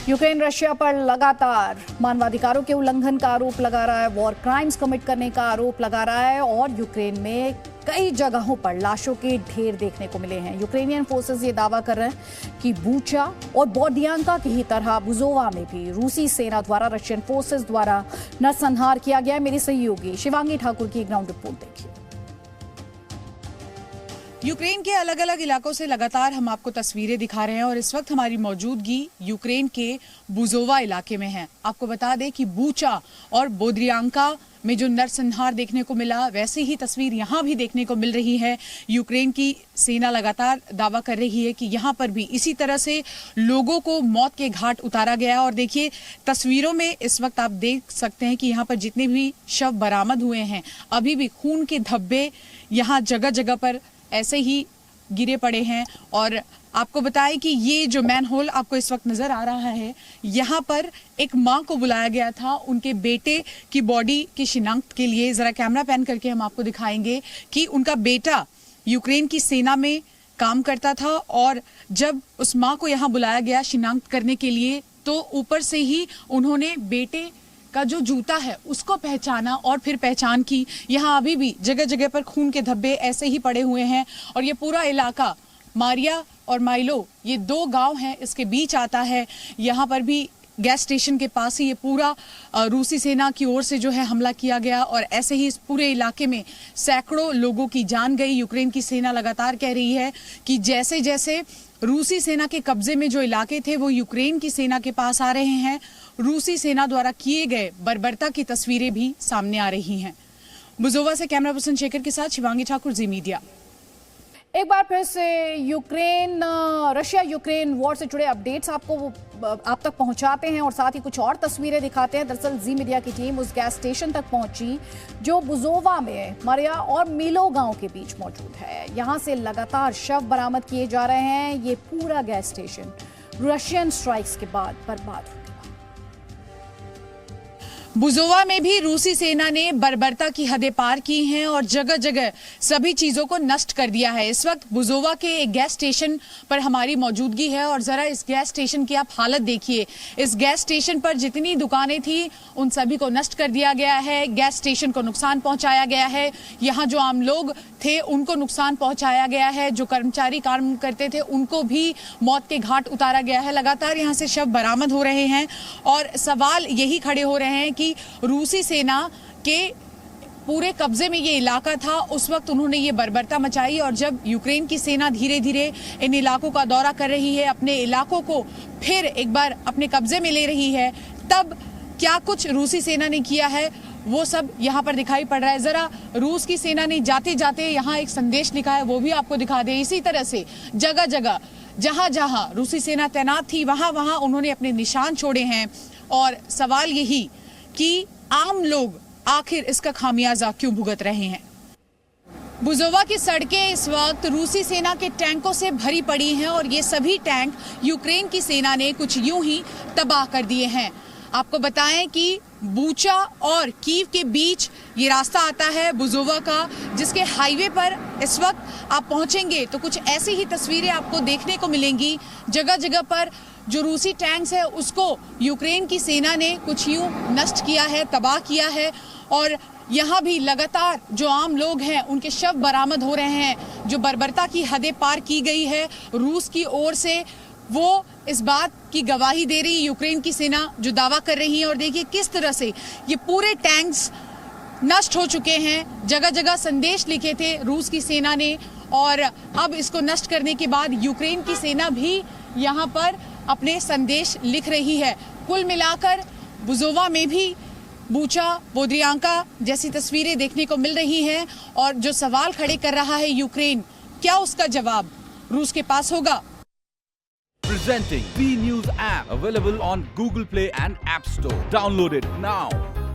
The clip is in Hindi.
यूक्रेन रशिया पर लगातार मानवाधिकारों के उल्लंघन का आरोप लगा रहा है, वॉर क्राइम्स कमिट करने का आरोप लगा रहा है और यूक्रेन में कई जगहों पर लाशों के ढेर देखने को मिले हैं। यूक्रेनियन फोर्सेस ये दावा कर रहे हैं कि बूचा और बोडियांका की ही तरह बुजोवा में भी रूसी सेना द्वारा रशियन फोर्सेस द्वारा नरसंहार किया गया। मेरी सहयोगी शिवांगी ठाकुर की ग्राउंड रिपोर्ट देखिए। यूक्रेन के अलग अलग इलाकों से लगातार हम आपको तस्वीरें दिखा रहे हैं और इस वक्त हमारी मौजूदगी यूक्रेन के बुजोवा इलाके में है। आपको बता दें कि बूचा और बोद्रियांका में जो नरसंहार देखने को मिला, वैसे ही तस्वीर यहाँ भी देखने को मिल रही है। यूक्रेन की सेना लगातार दावा कर रही है कि यहाँ पर भी इसी तरह से लोगों को मौत के घाट उतारा गया। और देखिए तस्वीरों में इस वक्त आप देख सकते हैं कि यहाँ पर जितने भी शव बरामद हुए हैं, अभी भी खून के धब्बे यहाँ जगह जगह पर ऐसे ही गिरे पड़े हैं। और आपको बताएं कि ये जो मैनहोल आपको इस वक्त नजर आ रहा है, यहाँ पर एक मां को बुलाया गया था उनके बेटे की बॉडी की शिनाख्त के लिए। जरा कैमरा पैन करके हम आपको दिखाएंगे कि उनका बेटा यूक्रेन की सेना में काम करता था और जब उस मां को यहाँ बुलाया गया शिनाख्त करने के लिए, तो ऊपर से ही उन्होंने बेटे का जो जूता है उसको पहचाना और फिर पहचान की। यहाँ अभी भी जगह जगह पर खून के धब्बे ऐसे ही पड़े हुए हैं और ये पूरा इलाका मारिया और माइलो, ये दो गांव हैं, इसके बीच आता है। यहाँ पर भी गैस स्टेशन के पास ही ये पूरा रूसी सेना की ओर से जो है हमला किया गया और ऐसे ही इस पूरे इलाके में सैकड़ों लोगों की जान गई। यूक्रेन की सेना लगातार कह रही है कि जैसे जैसे रूसी सेना के कब्जे में जो इलाके थे वो यूक्रेन की सेना के पास आ रहे हैं, रूसी सेना द्वारा किए गए बर्बरता की तस्वीरें भी सामने आ रही हैं। बुजोवा से कैमरा पर्सन शेखर के साथ शिवांगी ठाकुर, जी मीडिया। एक बार फिर से रशिया यूक्रेन वॉर से जुड़े अपडेट्स आप तक पहुंचाते हैं और साथ ही कुछ और तस्वीरें दिखाते हैं। दरअसल जी मीडिया की टीम उस गैस स्टेशन तक पहुंची जो बुजोवा में मारिया और मीलो गांव के बीच मौजूद है। यहां से लगातार शव बरामद किए जा रहे हैं। ये पूरा गैस स्टेशन रशियन स्ट्राइक्स के बाद बर्बाद हो गया। बुजोवा में भी रूसी सेना ने बर्बरता की हदें पार की हैं और जगह जगह सभी चीजों को नष्ट कर दिया है। इस वक्त बुजोवा के एक गैस स्टेशन पर हमारी मौजूदगी है और जरा इस गैस स्टेशन की आप हालत देखिए। इस गैस स्टेशन पर जितनी दुकानें थी उन सभी को नष्ट कर दिया गया है। गैस स्टेशन को नुकसान पहुंचाया गया है। यहाँ जो आम लोग थे उनको नुकसान पहुंचाया गया है। जो कर्मचारी काम करते थे उनको भी मौत के घाट उतारा गया है। लगातार यहाँ से शव बरामद हो रहे हैं और सवाल यही खड़े हो रहे हैं कि रूसी सेना के पूरे कब्जे में ये इलाका था, उस वक्त उन्होंने ये बर्बरता मचाई और जब यूक्रेन की सेना धीरे धीरे इन इलाकों का दौरा कर रही है, अपने इलाकों को फिर एक बार अपने कब्जे में ले रही है, तब क्या कुछ रूसी सेना ने किया है वो सब यहाँ पर दिखाई पड़ रहा है। जरा रूस की सेना ने जाते जाते यहाँ एक संदेश लिखा है, वो भी आपको दिखा दे। इसी तरह से जगह जगह जहां जहां रूसी सेना तैनात थी वहां वहां उन्होंने अपने निशान छोड़े हैं और सवाल यही कि आम लोग आखिर इसका खामियाजा क्यों भुगत रहे हैं। बुजोवा की सड़कें इस वक्त रूसी सेना के टैंकों से भरी पड़ी हैं और ये सभी टैंक यूक्रेन की सेना ने कुछ यूं ही तबाह कर दिए हैं। आपको बताएं कि बूचा और कीव के बीच ये रास्ता आता है बुजोवा का, जिसके हाईवे पर इस वक्त आप पहुंचेंगे तो कुछ ऐसी ही तस्वीरें आपको देखने को मिलेंगी। जगह जगह पर जो रूसी टैंक्स है उसको यूक्रेन की सेना ने कुछ यूं नष्ट किया है, तबाह किया है और यहाँ भी लगातार जो आम लोग हैं उनके शव बरामद हो रहे हैं। जो बर्बरता की हदें पार की गई है रूस की ओर से, वो इस बात की गवाही दे रही यूक्रेन की सेना जो दावा कर रही है। और देखिए किस तरह से ये पूरे टैंक्स नष्ट हो चुके हैं। जगह जगह संदेश लिखे थे रूस की सेना ने और अब इसको नष्ट करने के बाद यूक्रेन की सेना भी यहाँ पर अपने संदेश लिख रही है। कुल मिलाकर बुजोवा में भी बूचा, बोद्रियांका जैसी तस्वीरें देखने को मिल रही हैं और जो सवाल खड़े कर रहा है यूक्रेन, क्या उसका जवाब रूस के पास होगा? Presenting B News app available on Google Play and App Store. Download it now.